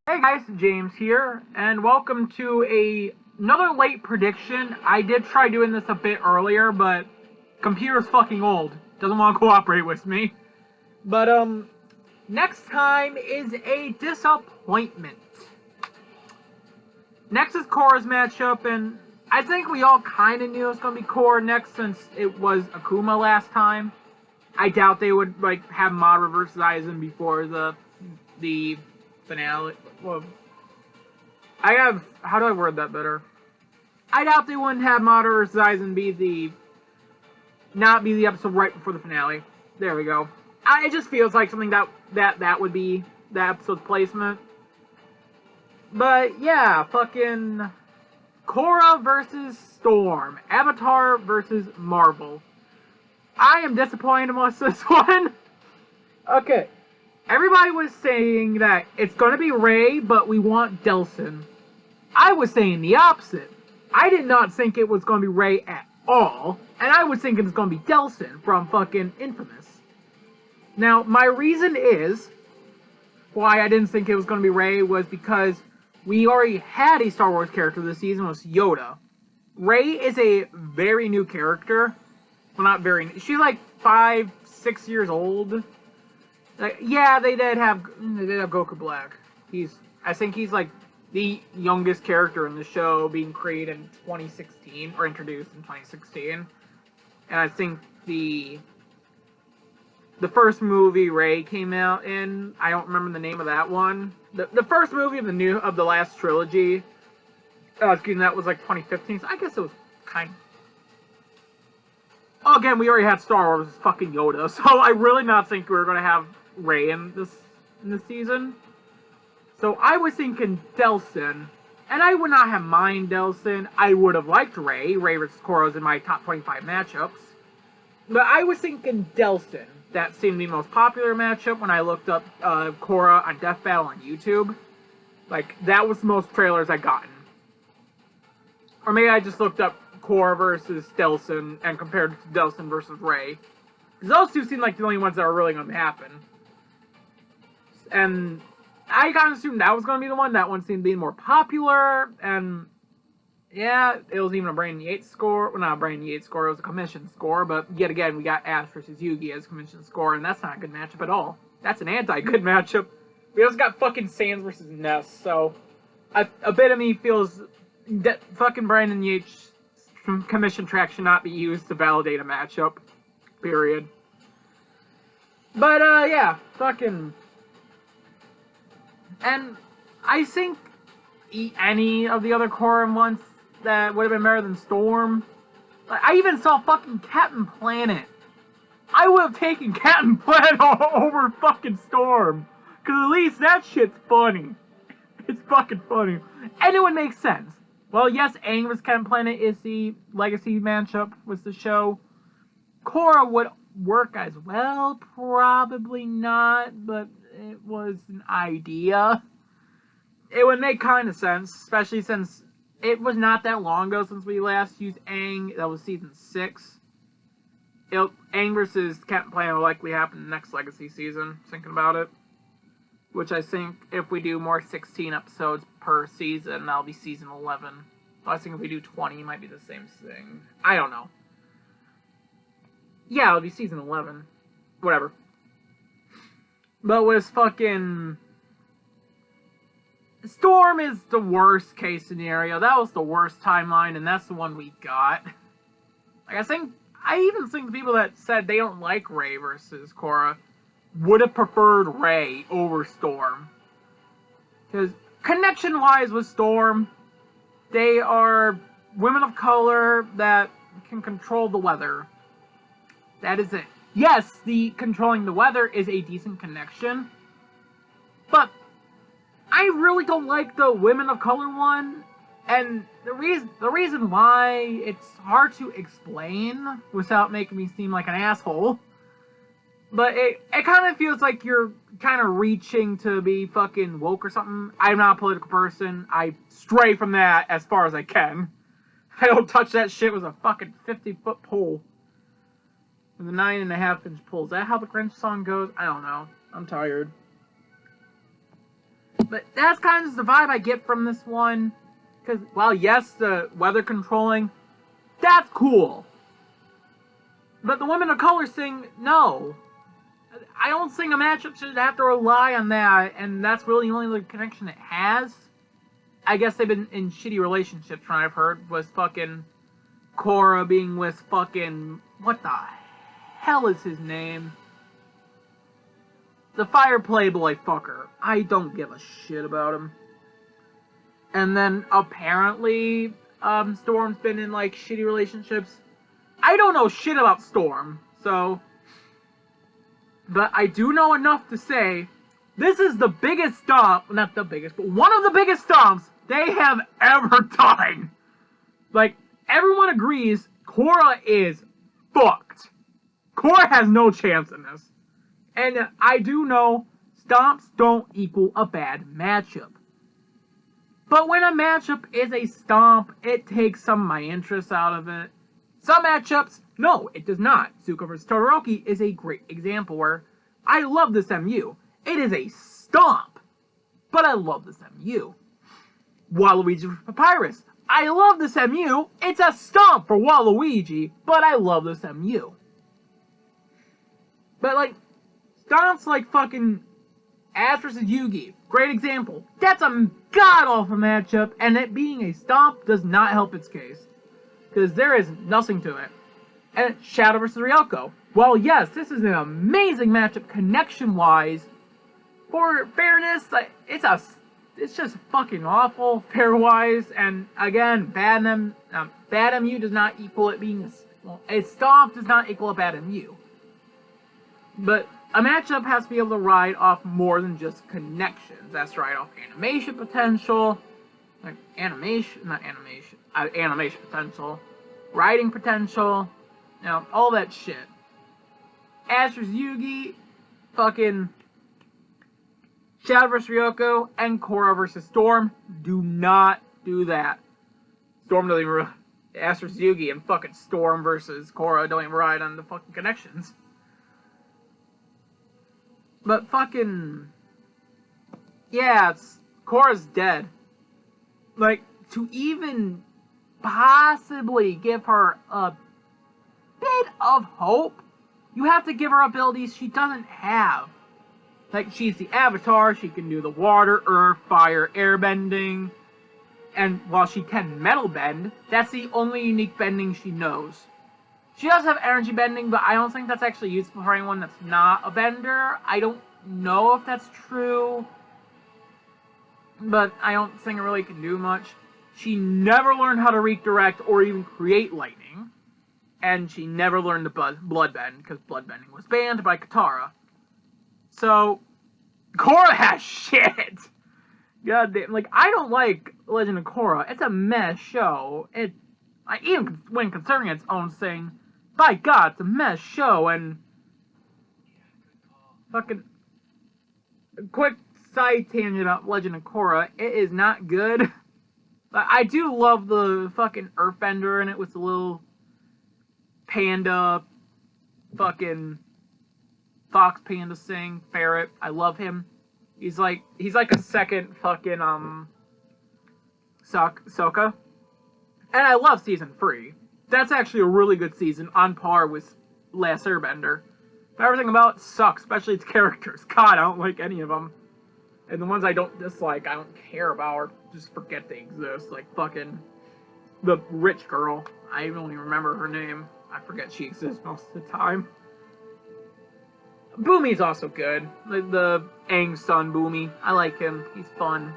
Hey guys, James here, and welcome to another late prediction. I did try doing this a bit earlier, but computer's fucking old. Doesn't want to cooperate with me. But, next time is a disappointment. Next is Korra's matchup, and I think we all kind of knew it was going to be Korra next since it was Akuma last time. I doubt they would, have Madara versus Aizen before the finale. Well, how do I word that better? I doubt they wouldn't have Madara versus Aizen not be the episode right before the finale. There we go. It just feels like something that would be the episode's placement. But yeah, fucking Korra versus Storm. Avatar versus Marvel. I am disappointed with this one. Okay. Everybody was saying that it's going to be Rey, but we want Delsin. I was saying the opposite. I did not think it was going to be Rey at all, and I was thinking it's going to be Delsin from fucking Infamous. Now, my reason is why I didn't think it was going to be Rey was because we already had a Star Wars character this season, was Yoda. Rey is a very new character. Well, not very new. She's like 5, 6 years old. Yeah, they did have Goku Black. I think he's like the youngest character in the show, being created in 2016 or introduced in 2016. And I think the first movie Rey came out in, I don't remember the name of that one. The first movie of the last trilogy, that was like 2015. So I guess it was kind of. Oh, again, we already had Star Wars fucking Yoda, so I really not think we were gonna have Rey in this season. So I was thinking Delsin, and I would not have mind Delsin. I would have liked Rey. Rey vs. Korra in my top 25 matchups. But I was thinking Delsin. That seemed the most popular matchup when I looked up Korra on Death Battle on YouTube. That was the most trailers I gotten. Or maybe I just looked up Korra versus Delsin and compared it to Delsin versus Rey. Because those two seem like the only ones that are really going to happen. And I kind of assumed that was going to be the one. That one seemed to be more popular. And yeah, it was even a Brandon Yates score. Well, not a Brandon Yates score. It was a commission score. But yet again, we got Ash versus Yugi as commission score. And that's not a good matchup at all. That's an anti-good matchup. We also got fucking Sans versus Ness. So a bit of me feels that fucking Brandon Yates commission track should not be used to validate a matchup. Period. But, yeah. Fucking. And I think any of the other Korra ones that would have been better than Storm. I even saw fucking Captain Planet. I would have taken Captain Planet over fucking Storm. Because at least that shit's funny. It's fucking funny. And it would make sense. Well, yes, Aang vs. Captain Planet is the legacy matchup with the show. Korra would work as well. Probably not, but it was an idea. It would make kind of sense, especially since it was not that long ago since we last used Aang. That was season 6. Aang versus Captain Planet will likely happen in the next Legacy season, thinking about it. Which I think if we do more 16 episodes per season, that'll be season 11. I think if we do 20, it might be the same thing. I don't know. Yeah, it'll be season 11. Whatever. But with fucking Storm is the worst case scenario. That was the worst timeline, and that's the one we got. I even think the people that said they don't like Rey versus Korra would have preferred Rey over Storm. Because connection-wise with Storm, they are women of color that can control the weather. That is it. Yes, the controlling the weather is a decent connection, but I really don't like the women of color one, and the reason why it's hard to explain without making me seem like an asshole, but it kind of feels like you're kind of reaching to be fucking woke or something. I'm not a political person. I stray from that as far as I can. I don't touch that shit with a fucking 50-foot pole. With a 9.5-inch pole. Is that how the Grinch song goes? I don't know. I'm tired. But that's kind of the vibe I get from this one. Because, while yes, the weather controlling, that's cool. But the women of color thing, no. I don't think a matchup should have to rely on that, and that's really the only connection it has. I guess they've been in shitty relationships, from what I've heard, was fucking Korra being with fucking, what the hell is his name? The fire playboy fucker. I don't give a shit about him. And then apparently, Storm's been in like shitty relationships. I don't know shit about Storm, so. But I do know enough to say, this is the biggest stomp, not the biggest, but one of the biggest stomps they have ever done. Like, everyone agrees, Korra is fucked. Korra has no chance in this. And I do know, stomps don't equal a bad matchup. But when a matchup is a stomp, it takes some of my interest out of it. Some matchups, no, it does not. Zuko vs. Todoroki is a great example where I love this MU. It is a stomp, but I love this MU. Waluigi vs. Papyrus. I love this MU. It's a stomp for Waluigi, but I love this MU. But like, stomps like fucking Ash vs. Yugi. Great example. That's a god-awful matchup, and it being a stomp does not help its case. Because there is nothing to it. And Shadow vs. Ryoko. Well, yes, this is an amazing matchup connection-wise. For fairness, it's just fucking awful pair-wise. And again, bad MU does not equal it being a stomp does not equal a bad MU. But a matchup has to be able to ride off more than just connections. That's right, off animation potential, like animation potential, writing potential, you know, all that shit. Ash vs. Yugi, fucking Shadow vs. Ryoko, and Korra vs. Storm. Do not do that. Storm doesn't even Ash vs. Yugi and fucking Storm vs. Korra don't even ride on the fucking connections. But fucking, yeah, Korra's dead. Like, to even possibly give her a bit of hope, you have to give her abilities she doesn't have. Like, she's the Avatar, she can do the water, earth, fire, air bending. And while she can metal bend, that's the only unique bending she knows. She does have energy bending, but I don't think that's actually useful for anyone that's not a bender. I don't know if that's true, but I don't think it really can do much. She never learned how to redirect or even create lightning, and she never learned to bloodbend, because bloodbending was banned by Katara. So, Korra has shit! God damn, like, I don't like Legend of Korra. It's a mess show. Even when considering its own thing, by God, it's a mess show, and fucking quick side tangent about Legend of Korra, it is not good. But I do love the fucking earthbender in it with the little panda fucking fox panda thing, ferret. I love him. He's like a second fucking Sokka. And I love season 3. That's actually a really good season, on par with Last Airbender. But everything about it sucks, especially its characters. God, I don't like any of them. And the ones I don't dislike, I don't care about, or just forget they exist. Like fucking the rich girl. I don't even remember her name. I forget she exists most of the time. Boomy's also good. The Aang's son, Boomy. I like him. He's fun.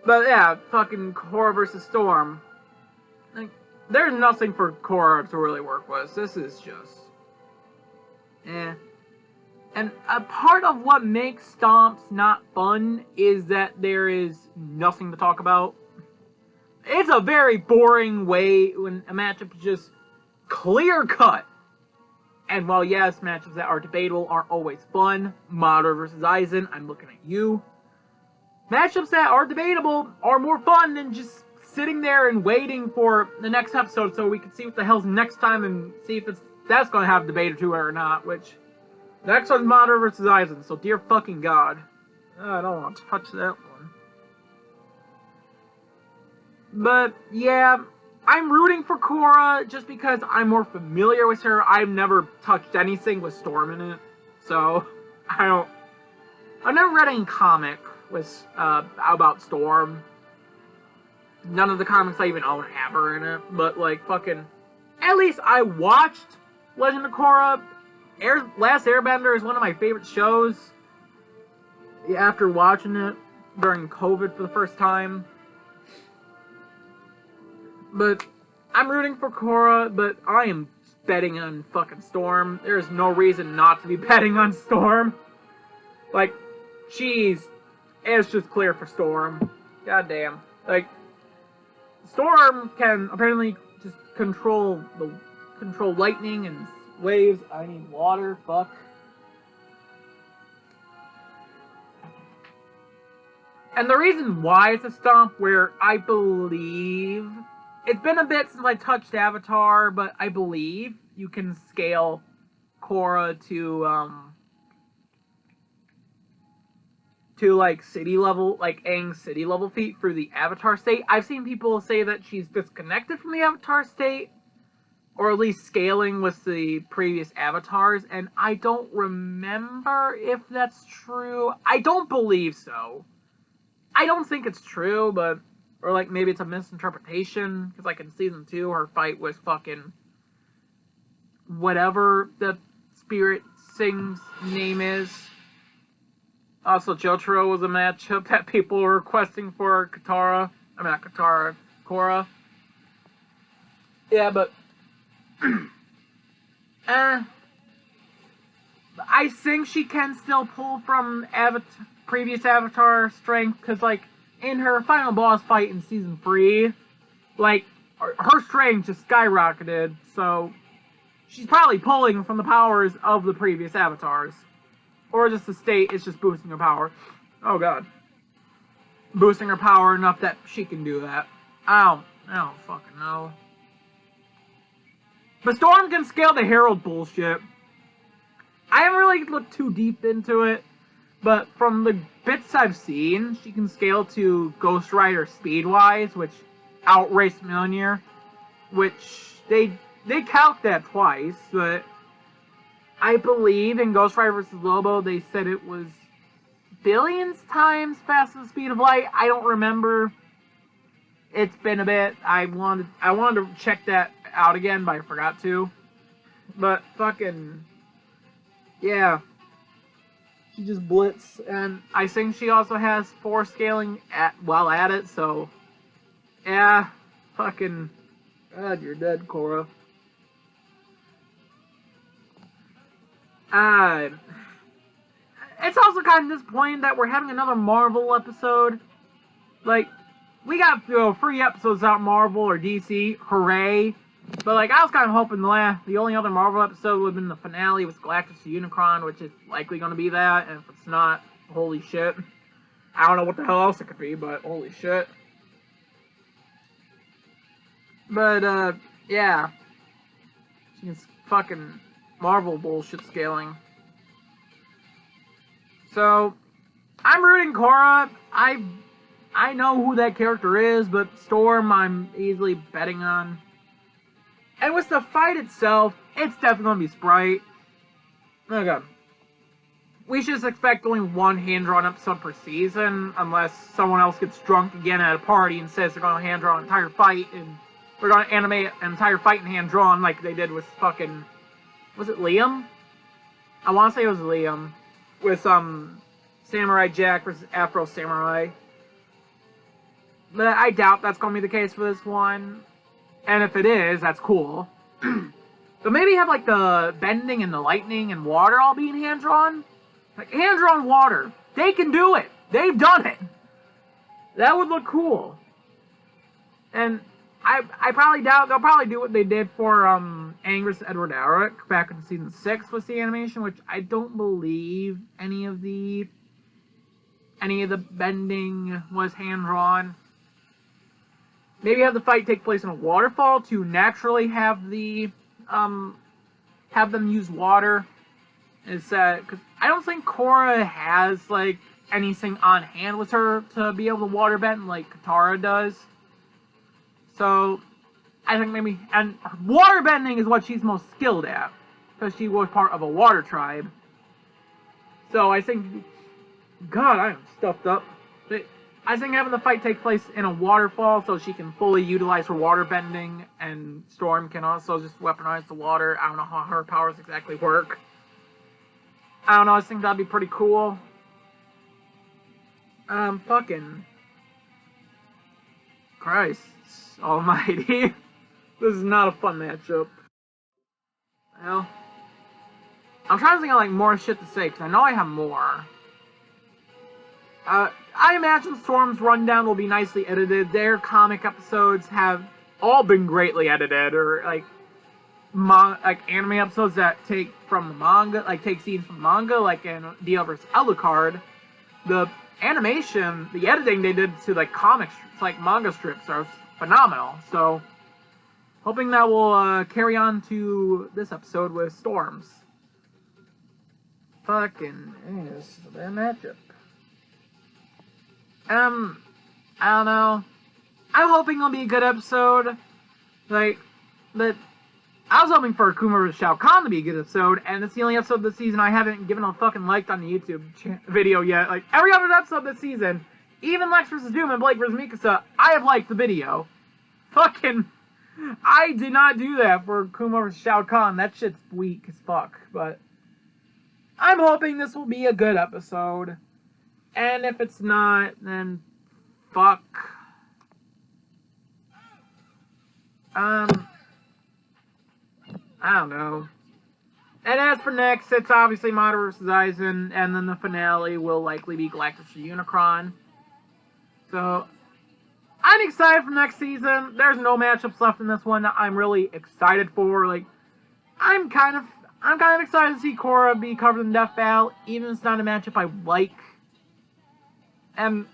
But yeah, fucking Korra vs. Storm. Like, there's nothing for Korra to really work with. This is just... eh. And a part of what makes stomps not fun is that there is nothing to talk about. It's a very boring way when a matchup is just clear cut. And while yes, matchups that are debatable are always fun, Madara versus Aizen, I'm looking at you. Matchups that are debatable are more fun than just sitting there and waiting for the next episode so we can see what the hell's next time and see if that's going to have a debate or two or not, which... the next one's Madara versus Aizen, so dear fucking God. I don't want to touch that one. But, yeah, I'm rooting for Korra just because I'm more familiar with her. I've never touched anything with Storm in it. So, I've never read any comic with, about Storm. None of the comics I even own have her in it. But, like, fucking, at least I watched Legend of Korra. Last Airbender is one of my favorite shows. After watching it during COVID for the first time. But I'm rooting for Korra, but I am betting on fucking Storm. There's no reason not to be betting on Storm. Like, jeez, it's just clear for Storm. Goddamn. Like, Storm can apparently just control lightning and waves. I need water. Fuck. And the reason why it's a stomp where I believe it's been a bit since I touched Avatar, but I believe you can scale Korra to like city level, like Aang's city level feat through the Avatar state. I've seen people say that she's disconnected from the Avatar state, or at least scaling with the previous Avatars, and I don't remember if that's true. I don't believe so. I don't think it's true, but or like maybe it's a misinterpretation, because like in season 2 her fight with fucking whatever the spirit sing's name is. Also, Jotaro was a matchup that people were requesting for Katara. I mean, not Katara, Korra. Yeah, but I think she can still pull from previous Avatar strength, because like in her final boss fight in season 3, like her strength just skyrocketed, so she's probably pulling from the powers of the previous Avatars. Or just the state is just boosting her power. Oh god. Boosting her power enough that she can do that. I don't fucking know. But Storm can scale the Herald bullshit. I haven't really looked too deep into it, but from the bits I've seen, she can scale to Ghost Rider speed-wise, which outraced Mjolnir, which they calc that twice, but I believe in Ghost Rider vs. Lobo, they said it was billions times faster than the speed of light. I don't remember. It's been a bit. I wanted to check that out again, but I forgot to. But fucking yeah, she just blitz, and I think she also has 4 scaling while at it. So yeah, fucking god, you're dead, Korra. It's also kind of disappointing that we're having another Marvel episode. Like, we got 3 episodes out Marvel or DC, hooray. But like, I was kind of hoping the only other Marvel episode would have been the finale with Galactus the Unicron, which is likely going to be that, and if it's not, holy shit. I don't know what the hell else it could be, but holy shit. But, yeah. She's fucking Marvel bullshit scaling. So, I'm rooting Korra. I know who that character is, but Storm I'm easily betting on. And with the fight itself, it's definitely going to be Sprite. Oh god. We should expect only 1 hand-drawn episode per season, unless someone else gets drunk again at a party and says they're going to hand-draw an entire fight, and we're going to animate an entire fight in hand-drawn like they did with fucking... Was it Liam? I want to say it was Liam. With, Samurai Jack versus Afro Samurai. But I doubt that's going to be the case for this one. And if it is, that's cool. But maybe have, like, the bending and the lightning and water all being hand-drawn. Like, hand-drawn water. They can do it. They've done it. That would look cool. And I probably doubt they'll probably do what they did for Aang vs. Edward Elric back in season 6 with the animation, which I don't believe any of the bending was hand drawn. Maybe have the fight take place in a waterfall to naturally have them use water. Is that because I don't think Korra has like anything on hand with her to be able to waterbend like Katara does. So, I think maybe... And waterbending is what she's most skilled at, because she was part of a water tribe. So, I think... God, I am stuffed up. But I think having the fight take place in a waterfall so she can fully utilize her waterbending, and Storm can also just weaponize the water. I don't know how her powers exactly work. I don't know, I think that'd be pretty cool. Fucking... Christ almighty. This is not a fun matchup. Well... I'm trying to think of, like, more shit to say, because I know I have more. I imagine Storm's rundown will be nicely edited. Their comic episodes have all been greatly edited, or, like anime episodes that take from the manga, like, take scenes from manga, like in DL vs. Alucard. The animation, the editing they did to, like, comic strips, like, manga strips are phenomenal. So, hoping that will, carry on to this episode with Storms. Fucking, this is a bad matchup. I don't know. I'm hoping it'll be a good episode. Like, but I was hoping for Akuma vs. Shao Kahn to be a good episode, and it's the only episode this season I haven't given a fucking like on the YouTube video yet. Like, every other episode this season, even Lex vs. Doom and Blake vs. Mikasa, I have liked the video. Fucking, I did not do that for Akuma vs. Shao Kahn. That shit's weak as fuck, but I'm hoping this will be a good episode. And if it's not, then fuck. I don't know. And as for next, it's obviously Madara vs. Aizen, and then the finale will likely be Galactus vs. Unicron. So, I'm excited for next season. There's no matchups left in this one that I'm really excited for. Like, I'm kind of excited to see Korra be covered in Death Battle, even if it's not a matchup I like. And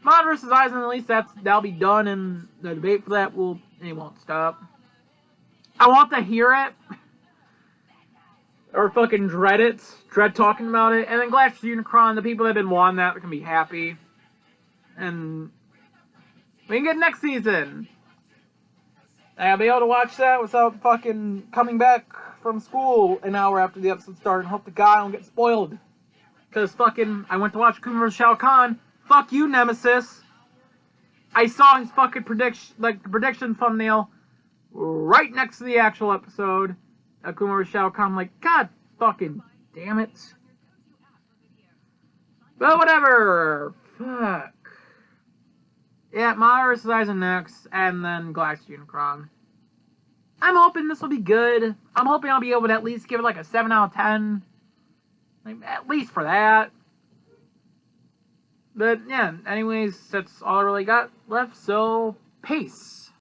Madara vs. Aizen, at least that'll be done, and the debate for that it won't stop. I want to hear it. Or fucking dread it. Dread talking about it. And then Galactus Unicron, the people that have been wanting that can be happy. And we can get next season. I'll be able to watch that without fucking coming back from school an hour after the episode started and hope to God I don't get spoiled. Because fucking, I went to watch Akuma vs. Shao Kahn. Fuck you, Nemesis. I saw his fucking prediction, like, the prediction thumbnail right next to the actual episode. Akuma vs. Shao Kahn, I'm like, God fucking damn it. But whatever. Fuck. Yeah, Madara vs. Aizen next, and then Galactus Unicron. I'm hoping this will be good. I'm hoping I'll be able to at least give it like a 7 out of 10. Like, at least for that. But yeah, anyways, that's all I really got left, so peace.